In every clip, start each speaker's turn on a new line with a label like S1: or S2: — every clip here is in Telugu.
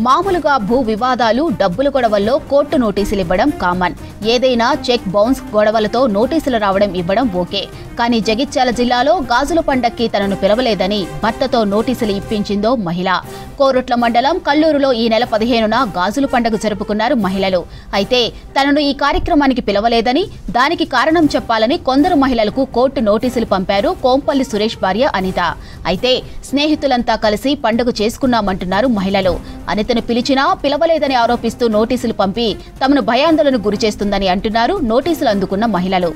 S1: మామూలుగా భూ వివాదాలు డబ్బుల గొడవల్లో కోర్టు నోటీసులు ఇవ్వడం కామన్. ఏదైనా చెక్ బౌన్స్ గొడవలతో నోటీసులు రావడం ఇవ్వడం ఓకే. కానీ జగిత్యాల జిల్లాలో గాజుల పండక్కి తనను పిలవలేదని భర్తతో నోటీసులు ఇప్పించిందో మహిళ. కోరుట్ల మండలం కల్లూరులో ఈ నెల 15న గాజుల పండుగ జరుపుకున్నారు మహిళలు. అయితే తనను ఈ కార్యక్రమానికి పిలవలేదని, దానికి కారణం చెప్పాలని కొందరు మహిళలకు కోర్టు నోటీసులు పంపారు కోంపల్లి సురేష్ భార్య అనిత. అయితే స్నేహితులంతా కలిసి పండుగ చేసుకున్నామంటున్నారు మహిళలు. అనితను పిలిచినా పిలవలేదని ఆరోపిస్తూ నోటీసులు పంపి తమను భయాందోళనకు గురిచేస్తుందని అంటున్నారు నోటీసులు అందుకున్న మహిళలు.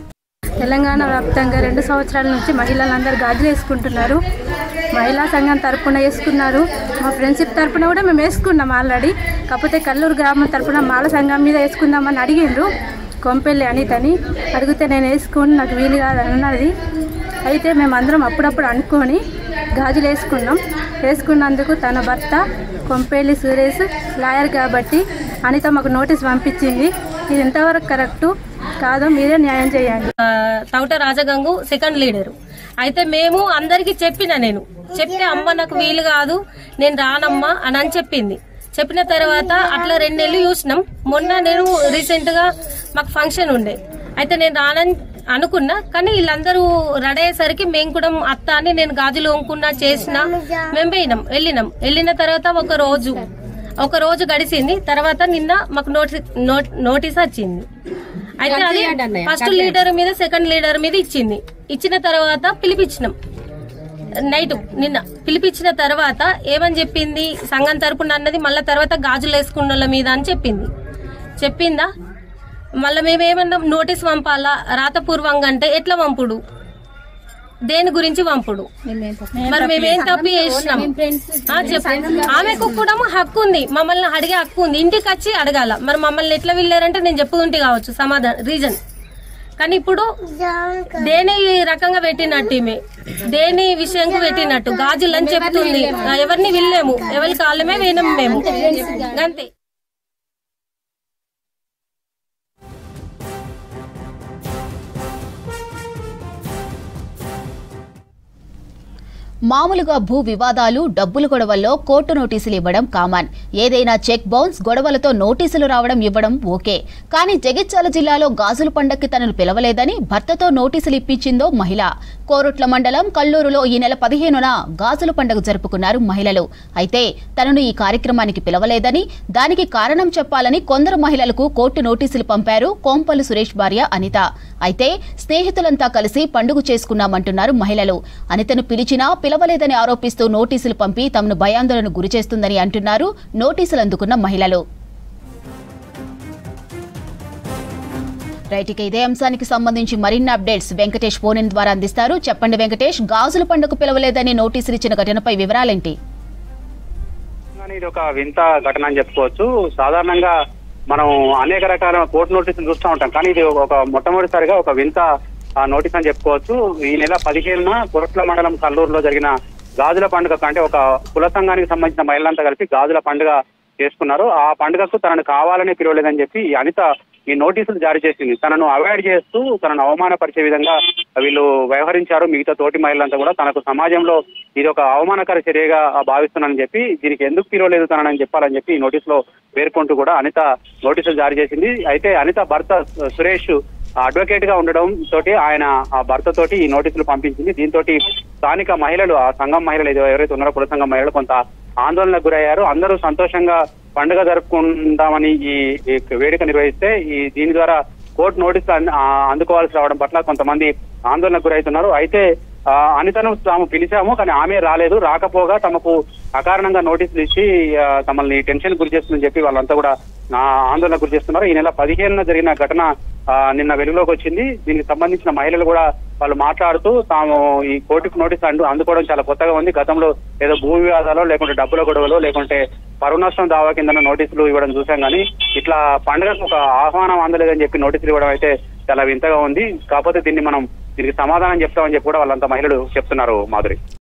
S2: తెలంగాణ వ్యాప్తంగా 2 సంవత్సరాల నుంచి మహిళలందరూ గాజులు వేసుకుంటున్నారు. మహిళా సంఘం తరపున వేసుకున్నారు, మా ఫ్రెండ్షిప్ తరపున కూడా మేము వేసుకున్నాం ఆల్రెడీ. కాకపోతే కల్లూరు గ్రామం తరపున మాల సంఘం మీద వేసుకుందామని అడిగిండ్రు కొంపెల్లి అనితని. అడిగితే నేను వేసుకొని నాకు వీలు కాదన్నది. అయితే మేమందరం అప్పుడప్పుడు అనుకొని గాజులు వేసుకున్నందుకు తన భర్త కొంపెల్లి సురేష్ లాయర్ కాబట్టి అనిత మాకు నోటీస్ పంపించింది. ఇది ఎంతవరకు కరెక్టు కాదో మీరే న్యాయం చేయండి.
S3: తౌట రాజగంగు సెకండ్ లీడరు. అయితే మేము అందరికి నేను చెప్తే అమ్మ నాకు వీలు కాదు నేను రానమ్మా అని చెప్పింది. చెప్పిన తర్వాత అట్లా 2 నెలలు చూసినాం. మొన్న నేను రీసెంట్ గా మాకు ఫంక్షన్ ఉండే, అయితే నేను రానని అనుకున్నా. కానీ వీళ్ళందరూ రెడీ అయ్యేసరికి మేము కూడా అత్త అని నేను గాజులు వంకున్నా చేసినా మేము వెళ్ళిన తర్వాత ఒక రోజు గడిచింది. తర్వాత నిన్న మాకు నోటీస్ వచ్చింది. అయితే అది ఫస్ట్ లీడర్ మీద సెకండ్ లీడర్ మీద ఇచ్చిన తర్వాత పిలిపించినాం. నైట్ నిన్న పిలిపించిన తర్వాత ఏమని చెప్పింది, సంఘం తరపున అన్నది మళ్ళా తర్వాత గాజులు వేసుకున్న వాళ్ళ మీద అని చెప్పిందా. మళ్ళీ మేమేమన్నా నోటీస్ పంపాలా రాతపూర్వంగా అంటే ఎట్లా పంపుడు, దేని గురించి పంపుడు? మరి మేమేం తప్పు చేసినాం ఆమెకు కూడా హక్కు ఉంది, మమ్మల్ని అడిగే హక్కు ఉంది. ఇంటికి వచ్చి అడగాల. మరి మమ్మల్ని ఎట్లా వెళ్ళారంటే నేను చెప్పుకుంటే కావచ్చు సమాధానం రీజన్. కానీ ఇప్పుడు దేని రకంగా పెట్టినట్టు ఈమె దేని విషయంకు పెట్టినట్టు గాజులు అని చెప్తుంది. ఎవరిని వెళ్ళాము, ఎవరి కాళ్ళమే వినము మేము అంతే.
S1: మామూలుగా భూ వివాదాలు డబ్బుల గొడవల్లో కోర్టు నోటీసులు ఇవ్వడం కామన్. ఏదైనా చెక్ బౌన్స్ గొడవలతో నోటీసులు రావడం ఇవ్వడం ఓకే. కానీ జగిత్యాల జిల్లాలో గాజుల పండక్కి తనను పిలవలేదని భర్తతో నోటీసులు ఇప్పించిందో మహిళ. కోరుట్ల మండలం కల్లూరులో ఈ నెల 15న గాజుల పండుగ జరుపుకున్నారు మహిళలు. అయితే తనను ఈ కార్యక్రమానికి పిలవలేదని, దానికి కారణం చెప్పాలని కొందరు మహిళలకు కోర్టు నోటీసులు పంపారు కోంపల్లి సురేష్ భార్య అనిత. అయితే స్నేహితులంతా కలిసి పండుగ చేసుకున్నామంటున్నారు మహిళలు. అనితను పిలిచినా పిలవలేదని ఆరోపిస్తూ నోటీసులు పంపి తమను భయాందోళనకు గురిచేస్తుందని అంటున్నారు నోటీసులు అందుకున్న మహిళలు. రైట్, ఇక ఇదే అంశానికి సంబంధించి మరిన్ని అప్డేట్స్ వెంకటేష్ ఫోన్ ఇన్ ద్వారా అందిస్తారు. చెప్పండి వెంకటేష్, గాజుల పండుగ పిలవలేదని నోటీసులు ఇచ్చిన ఘటనపై వివరాలేంటి?
S4: ఇది ఒక వింత ఘటన అని చెప్పుకోవచ్చు. సాధారణంగా మనం అనేక రకాల కోర్టు నోటీసులు చూస్తూ ఉంటాం, కానీ ఇది ఒక మొట్టమొదటిసారిగా ఒక వింత నోటీస్ అని చెప్పుకోవచ్చు. ఈ నెల 15న కోరుట్ల మండలం కల్లూరులో జరిగిన గాజుల పండుగ అంటే ఒక కుల సంఘానికి సంబంధించిన మహిళలంతా కలిసి గాజుల పండుగ చేసుకున్నారు. ఆ పండుగకు తనను కావాలని పిలవలేదని చెప్పి అనిత ఈ నోటీసులు జారీ చేసింది. తనను అవాయిడ్ చేస్తూ తనను అవమానపరిచే విధంగా వీళ్ళు వ్యవహరించారు. మిగతా తోటి మహిళలంతా కూడా తనకు సమాజంలో ఇది ఒక అవమానకర చర్యగా భావిస్తున్నానని చెప్పి, దీనికి ఎందుకు పిలవలేదు తనని చెప్పాలని చెప్పి ఈ నోటీసులో పేర్కొంటూ కూడా అనిత నోటీసులు జారీ చేసింది. అయితే అనిత భర్త సురేష్ అడ్వకేట్ గా ఉండడం తోటి ఆయన ఆ భర్త తోటి ఈ నోటీసులు పంపించింది. దీంతో స్థానిక మహిళలు, ఆ సంఘం మహిళలు ఎవరైతే ఉన్నారో కుల సంఘం మహిళలు కొంత ఆందోళనకు గురయ్యారు. అందరూ సంతోషంగా పండుగ జరుపుకుందామని ఈ వేడుక నిర్వహిస్తే దీని ద్వారా కోర్టు నోటీసులు అందుకోవాల్సి రావడం పట్ల కొంతమంది ఆందోళనకు గురవుతున్నారు. అయితే అనితను తాము పిలిచాము, కానీ ఆమె రాలేదు. రాకపోగా తమకు అకారణంగా నోటీసులు ఇచ్చి తమల్ని టెన్షన్ గురి చేస్తుందని చెప్పి వాళ్ళంతా కూడా ఆందోళన గురి చేస్తున్నారు. ఈ నెల 15న జరిగిన ఘటన నిన్న వెలుగులోకి వచ్చింది. దీనికి సంబంధించిన మహిళలు కూడా వాళ్ళు మాట్లాడుతూ తాము ఈ కోర్టుకు నోటీస్ అందుకోవడం చాలా కొత్తగా ఉంది. గతంలో ఏదో భూ వివాదాలు, లేకుంటే డబ్బుల గొడవలు, లేకుంటే పరువు నష్టం దావా కింద నోటీసులు ఇవ్వడం చూసాం, కానీ ఇట్లా పండుగకు ఒక ఆహ్వానం అందలేదని చెప్పి నోటీసులు ఇవ్వడం అయితే చాలా వింతగా ఉంది. కాకపోతే దీనికి సమాధానం చెప్తామని చెప్పి కూడా వాళ్ళంతా మహిళలు చెప్తున్నారు. మాధురి.